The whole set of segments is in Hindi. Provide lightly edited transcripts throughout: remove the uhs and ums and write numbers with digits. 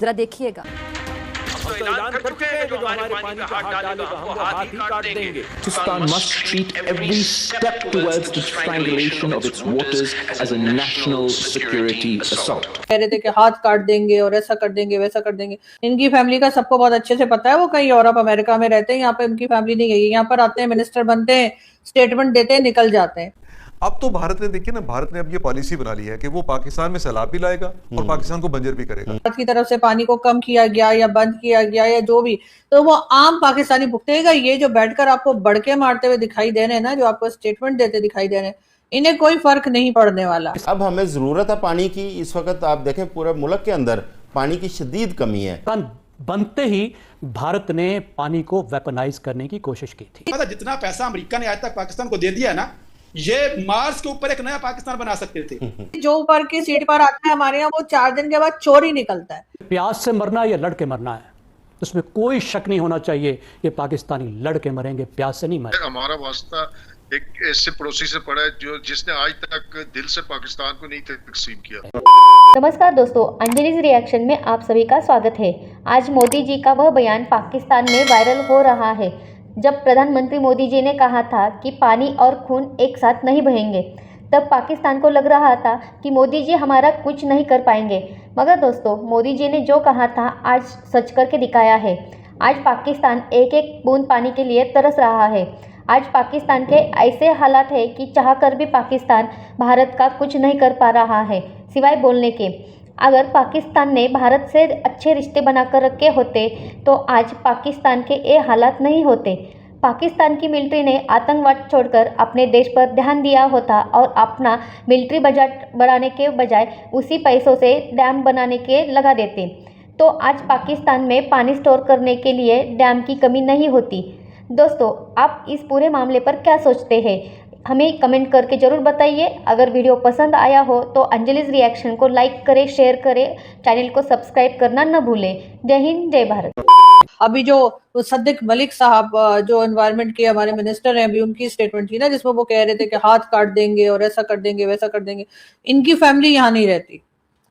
जरा देखिएगा। तो ऐलान कर चुके हैं जो हमारे पानी का हाथ डालेगा हमको हाथ ही काट देंगे। Pakistan must treat every step towards the strangulation of its waters as a national security assault. कह रहे थे कि हाथ काट देंगे और ऐसा कर देंगे वैसा कर देंगे। इनकी फैमिली का सबको बहुत अच्छे से पता है, वो कहीं यूरोप अमेरिका में रहते हैं, यहाँ पे उनकी फैमिली नहीं गई। यहाँ पर आते हैं, मिनिस्टर बनते हैं, स्टेटमेंट देते हैं, निकल जाते हैं। अब तो भारत ने देखिए ना, भारत ने अब ये पॉलिसी बना ली है कि वो पाकिस्तान में सैलाब भी लाएगा और पाकिस्तान को बंजर भी करेगा। भारत की तरफ से पानी को कम किया गया या बंद किया गया या जो भी, तो वो आम पाकिस्तानी भुगतेगा। ये जो बैठकर आपको बड़के मारते हुए दिखाई दे रहे हैं ना, जो आपको स्टेटमेंट देते दिखाई दे रहे हैं, इन्हें कोई फर्क नहीं पड़ने वाला। अब हमें जरूरत है पानी की। इस वक्त आप देखें पूरे मुल्क के अंदर पानी की शदीद कमी है। बनते ही भारत ने पानी को वेपनाइज करने की कोशिश की थी। मतलब जितना पैसा अमेरिका ने आज तक पाकिस्तान को दे दिया है ना, ये मार्स के ऊपर एक नया पाकिस्तान बना सकते थे। जो ऊपर की सीट पर आता है हमारे यहाँ, वो 4 दिन के बाद चोरी निकलता है। प्यास से मरना या लड़के मरना है, उसमें कोई शक नहीं होना चाहिए। ये पाकिस्तानी लड़के मरेंगे, प्यास से नहीं मरेंगे। हमारा वास्ता एक ऐसे पड़ोसी से पड़ा है जो जिसने आज तक दिल से पाकिस्तान को नहीं तकसीम किया। नमस्कार दोस्तों, अंजलि's रिएक्शन में आप सभी का स्वागत है। आज मोदी जी का वह बयान पाकिस्तान में वायरल हो रहा है, जब प्रधानमंत्री मोदी जी ने कहा था कि पानी और खून एक साथ नहीं बहेंगे। तब पाकिस्तान को लग रहा था कि मोदी जी हमारा कुछ नहीं कर पाएंगे, मगर दोस्तों मोदी जी ने जो कहा था आज सच करके दिखाया है। आज पाकिस्तान एक एक बूंद पानी के लिए तरस रहा है। आज पाकिस्तान के ऐसे हालात है कि चाहकर भी पाकिस्तान भारत का कुछ नहीं कर पा रहा है सिवाय बोलने के। अगर पाकिस्तान ने भारत से अच्छे रिश्ते बनाकर रखे होते तो आज पाकिस्तान के ये हालात नहीं होते। पाकिस्तान की मिलिट्री ने आतंकवाद छोड़कर अपने देश पर ध्यान दिया होता और अपना मिलिट्री बजट बढ़ाने के बजाय उसी पैसों से डैम बनाने के लगा देते, तो आज पाकिस्तान में पानी स्टोर करने के लिए डैम की कमी नहीं होती। दोस्तों, आप इस पूरे मामले पर क्या सोचते हैं, हमें कमेंट करके ज़रूर बताइए। अगर वीडियो पसंद आया हो तो अंजलि's रिएक्शन को लाइक करें, शेयर करें, चैनल को सब्सक्राइब करना न भूलें। जय हिंद, जय भारत। अभी जो सद्दिक मलिक साहब जो एनवायरनमेंट के हमारे मिनिस्टर हैं, अभी उनकी स्टेटमेंट थी ना, जिसमें वो कह रहे थे कि हाथ काट देंगे और ऐसा कर देंगे वैसा कर देंगे। इनकी फैमिली यहाँ नहीं रहती।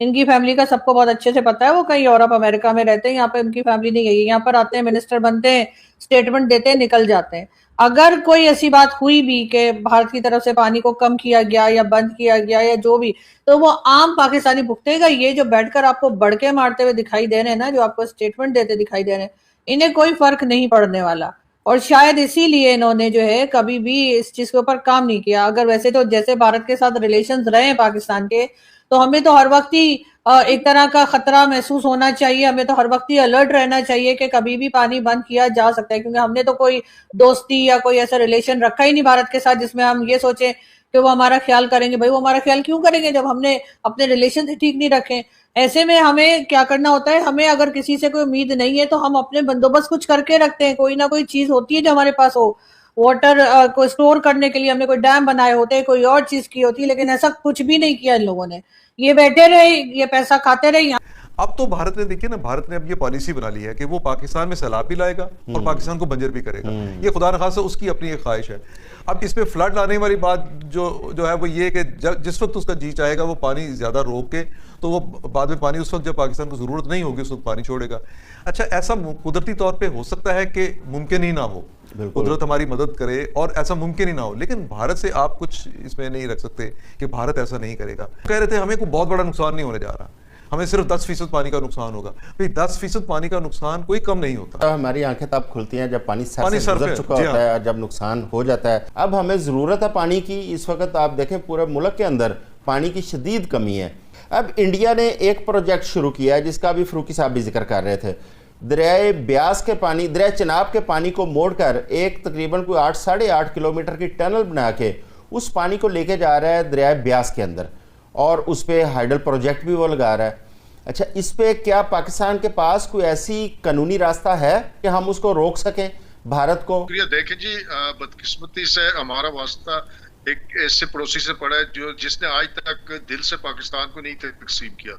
इनकी फैमिली का सबको बहुत अच्छे से पता है, वो कहीं यूरोप अमेरिका में रहते हैं, यहाँ पे उनकी फैमिली नहीं गई। यहाँ पर आते हैं, मिनिस्टर बनते हैं, स्टेटमेंट देते हैं, निकल जाते हैं। अगर कोई ऐसी बात हुई भी कि भारत की तरफ से पानी को कम किया गया या बंद किया गया या जो भी, तो वो आम पाकिस्तानी भुगतेगा। ये जो बैठकर आपको बड़के मारते हुए दिखाई दे रहे हैं ना, जो आपको स्टेटमेंट देते दिखाई दे रहे हैं, इन्हें कोई फर्क नहीं पड़ने वाला। और शायद इसीलिए इन्होंने जो है कभी भी इस चीज के ऊपर काम नहीं किया। अगर वैसे तो जैसे भारत के साथ रिलेशंस रहे हैं पाकिस्तान के, तो हमें तो हर वक्त ही एक तरह का खतरा महसूस होना चाहिए। हमें तो हर वक्त ही अलर्ट रहना चाहिए कि कभी भी पानी बंद किया जा सकता है, क्योंकि हमने तो कोई दोस्ती या कोई ऐसा रिलेशन रखा ही नहीं भारत के साथ जिसमें हम ये सोचे कि वो हमारा ख्याल करेंगे। भाई वो हमारा ख्याल क्यों करेंगे जब हमने अपने रिलेशन ही ठीक नहीं रखे। ऐसे में हमें क्या करना होता है, हमें अगर किसी से कोई उम्मीद नहीं है तो हम अपने बंदोबस्त कुछ करके रखते हैं। कोई ना कोई चीज होती है जो हमारे पास हो, वाटर को स्टोर करने के लिए हमने कोई डैम बनाए होते हैं, कोई और चीज की होती है, लेकिन ऐसा कुछ भी नहीं किया इन लोगों ने। ये बैठे रहे, ये पैसा खाते रहे। अब तो भारत ने देखिए ना, भारत ने अब ये पॉलिसी बना ली है कि वो पाकिस्तान में सैलाब भी लाएगा और पाकिस्तान को बंजर भी करेगा। ये खुदा न खासा उसकी अपनी एक ख्वाहिश है। अब इसमें फ्लड लाने वाली बात जो है वो ये कि जिस वक्त उसका जी चाहेगा वो पानी ज्यादा रोक के, तो वो बाद में पानी उस वक्त जब पाकिस्तान को जरूरत नहीं होगी उस वक्त पानी छोड़ेगा। अच्छा, ऐसा कुदरती तौर पर हो सकता है कि मुमकिन ही ना हो, कुदरत हमारी मदद करे और ऐसा मुमकिन ही ना हो, लेकिन भारत से आप कुछ इसमें नहीं रख सकते कि भारत ऐसा नहीं करेगा। कह रहे थे हमें कोई बहुत बड़ा नुकसान नहीं होने जा रहा, हमें सिर्फ 10% पानी का नुकसान होगा। भाई 10% पानी का नुकसान कोई कम नहीं होता। हमारी आंखें तब खुलती हैं जब पानी सर से गुजर चुका होता है और जब नुकसान हो जाता है। अब हमें ज़रूरत है पानी की। इस वक्त आप देखें पूरे मुल्क के अंदर पानी की शदीद कमी है। अब इंडिया ने एक प्रोजेक्ट शुरू किया है जिसका भी फरूकी साहब भी जिक्र कर रहे थे। दरियाए ब्यास के पानी, दरिया चिनाब के पानी को मोड़कर एक तकरीबन कोई 8-8.5 किलोमीटर की टनल बना के उस पानी को लेके जा रहा है दरिया ब्यास के अंदर, और उस पर हाइडल प्रोजेक्ट भी वो लगा रहा है। अच्छा, इस पे क्या पाकिस्तान के पास कोई ऐसी कानूनी रास्ता है कि हम उसको रोक सकें भारत को? देखिए जी, बदकिस्मती से हमारा वास्ता एक ऐसे पड़ोसी से पड़ा है जो जिसने आज तक दिल से पाकिस्तान को नहीं तकसीम किया।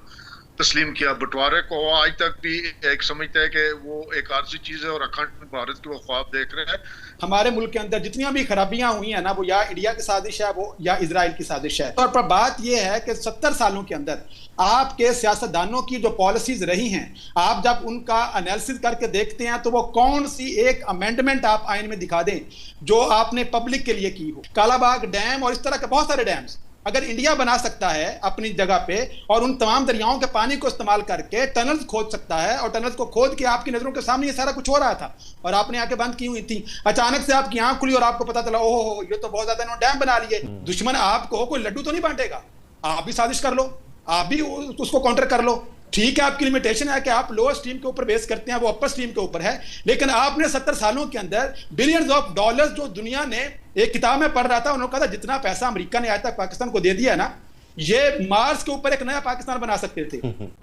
तस्लीम किया। बंटवारे को आज तक भी एक समझता है कि वो एक आर्जी चीज है और अखंड भारत की वो ख्वाब देख रहे हैं। हमारे मुल्क के अंदर जितनी भी खराबियां हुई हैं ना, वो या इंडिया की साजिश है, वो या इजराइल की साजिश है। और पर बात यह है कि 70 सालों के अंदर आपके सियासतदानों की जो पॉलिसीज रही हैं, आप जब उनका एनालिसिस करके देखते हैं तो वो कौन सी एक अमेंडमेंट आप आइन में दिखा दें जो आपने पब्लिक के लिए की हो। कालाबाग डैम और इस तरह के बहुत सारे डैम्स अगर इंडिया बना सकता है अपनी जगह पे और उन तमाम दरियाओं के पानी को इस्तेमाल करके टनल्स खोद सकता है, और टनल्स को खोद के आपकी नजरों के सामने ये सारा कुछ हो रहा था और आपने आंखें बंद की हुई थी, अचानक से आपकी आंख खुली और आपको पता चला ओहो ये तो बहुत ज्यादा इन्होंने डैम बना लिए। दुश्मन आपको कोई लड्डू तो नहीं बांटेगा, आप भी साजिश कर लो, आप भी उसको काउंटर कर लो। ठीक है, आपकी लिमिटेशन है कि आप लोअर स्ट्रीम के ऊपर बेस करते हैं, वो अपर स्ट्रीम के ऊपर है, लेकिन आपने 70 सालों के अंदर बिलियंस ऑफ डॉलर्स, जो दुनिया ने एक किताब में पढ़ रहा था, उन्होंने कहा था जितना पैसा अमेरिका ने आज तक पाकिस्तान को दे दिया ना, ये मार्स के ऊपर एक नया पाकिस्तान बना सकते थे।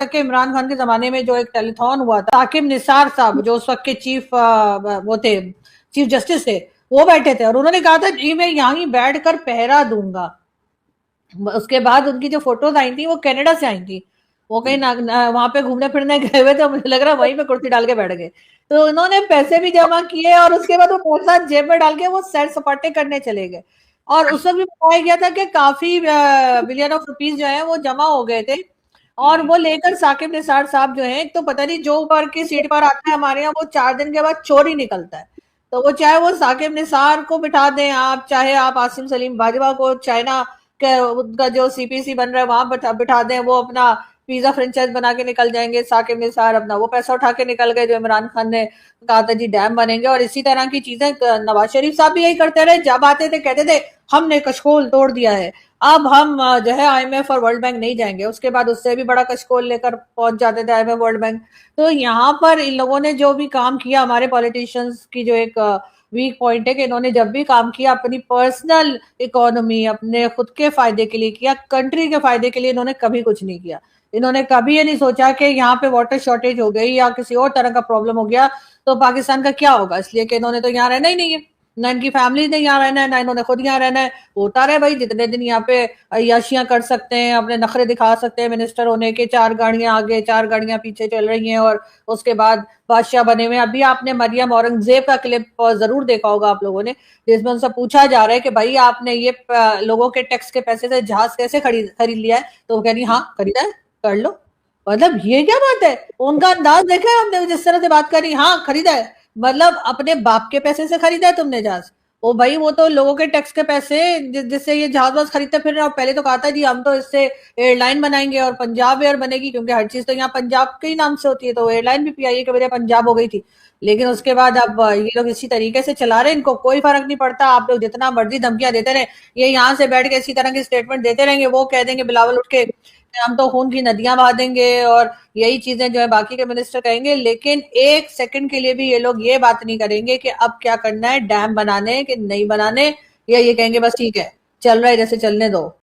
कि इमरान खान के जमाने में जो एक टेलीथॉन हुआ था, साकिब निसार साहब जो उस वक्त के चीफ जस्टिस थे, वो बैठे थे और उन्होंने कहा था जी मैं यहीं बैठकर पहरा दूंगा। उसके बाद उनकी जो फोटोज आई थी वो कनाडा से आई थी, वो कहीं वहां पे घूमने फिरने गए हुए थे, मुझे लग रहा है वहीं पे कुर्सी डाल के बैठ गए। तो उन्होंने पैसे भी जमा किए और उसके बाद वो पैसा जेब में डाल के वो सैर सपाटे करने चले गए। और उस वक्त भी बताया गया था कि काफी बिलियन ऑफ रुपीज जो है वो जमा हो गए थे और वो लेकर साकिब निसार साहब जो है, तो पता नहीं जो ऊपर की सीट पर आता है हमारे यहाँ वो 4 दिन के बाद चोर ही निकलता है। तो वो चाहे वो साकिब निसार को बिठा दें आप, चाहे आप आसिम सलीम बाजवा को चाइना उनका जो सीपीसी बन रहा है वहां बिठा दें, वो अपना पिज्जा फ्रेंचाइज बना के निकल जाएंगे। साकिब निसार अपना वो पैसा उठा के निकल गए जो इमरान खान ने कहा था जी डैम बनेंगे। और इसी तरह की चीजें नवाज शरीफ साहब भी यही करते रहे, जब आते थे कहते थे हमने कशकोल तोड़ दिया है, अब हम जो है IMF और वर्ल्ड बैंक नहीं जाएंगे। उसके बाद उससे भी बड़ा कशकोल लेकर पहुंच जाते थे IMF वर्ल्ड बैंक। तो यहाँ पर इन लोगों ने जो भी काम किया, हमारे पॉलिटिशियंस की जो एक वीक पॉइंट है कि इन्होंने जब भी काम किया अपनी पर्सनल इकोनॉमी, अपने खुद के फायदे के लिए किया, कंट्री के फायदे के लिए इन्होंने कभी कुछ नहीं किया। इन्होंने कभी ये नहीं सोचा कि यहाँ पे वाटर शॉर्टेज हो गई या किसी और तरह का प्रॉब्लम हो गया तो पाकिस्तान का क्या होगा, इसलिए कि इन्होंने तो यहाँ रहना ही नहीं है, ना इनकी फैमिली ने यहाँ रहना है, ना इन्होंने खुद यहाँ रहना है। होता रहे भाई, जितने दिन यहाँ पे अय्याशियां कर सकते हैं, अपने नखरे दिखा सकते हैं मिनिस्टर होने के, 4 गाड़ियां आगे 4 गाड़ियां पीछे चल रही हैं और उसके बाद बादशाह बने हुए। अभी आपने मरियम औरंगजेब का क्लिप जरूर देखा होगा आप लोगों ने, जिसमें उनसे पूछा जा रहा है कि भाई आपने ये लोगों के टैक्स के पैसे से जहाज कैसे खरीद लिया है, तो वो कह रही हाँ खरीदा है, कर लो। मतलब ये क्या बात है, उनका अंदाज देखा है हमने, जिस तरह से बात करी, हाँ खरीदा है, मतलब अपने बाप के पैसे से खरीदा है तुमने जहाज। ओ भाई वो तो लोगों के टैक्स के पैसे जिससे ये जहाज वाज खरीदते फिर रहे। और पहले तो कहा था जी हम तो इससे एयरलाइन बनाएंगे और पंजाब एयर बनेगी, क्योंकि हर चीज तो यहाँ पंजाब के ही नाम से होती है, तो एयरलाइन भी PIA के वजह पंजाब हो गई थी। लेकिन उसके बाद अब ये लोग इसी तरीके से चला रहे हैं, इनको कोई फर्क नहीं पड़ता। आप लोग जितना मर्जी धमकियां देते रहे, ये यहाँ से बैठ के इसी तरह की स्टेटमेंट देते रहेंगे, वो कह देंगे बिलावल उठ के हम तो खून की नदियां बहा देंगे और यही चीजें जो है बाकी के मिनिस्टर कहेंगे। लेकिन 1 सेकंड के लिए भी ये लोग ये बात नहीं करेंगे कि अब क्या करना है, डैम बनाने कि नहीं बनाने, या ये कहेंगे बस ठीक है चल रहा है जैसे चलने दो।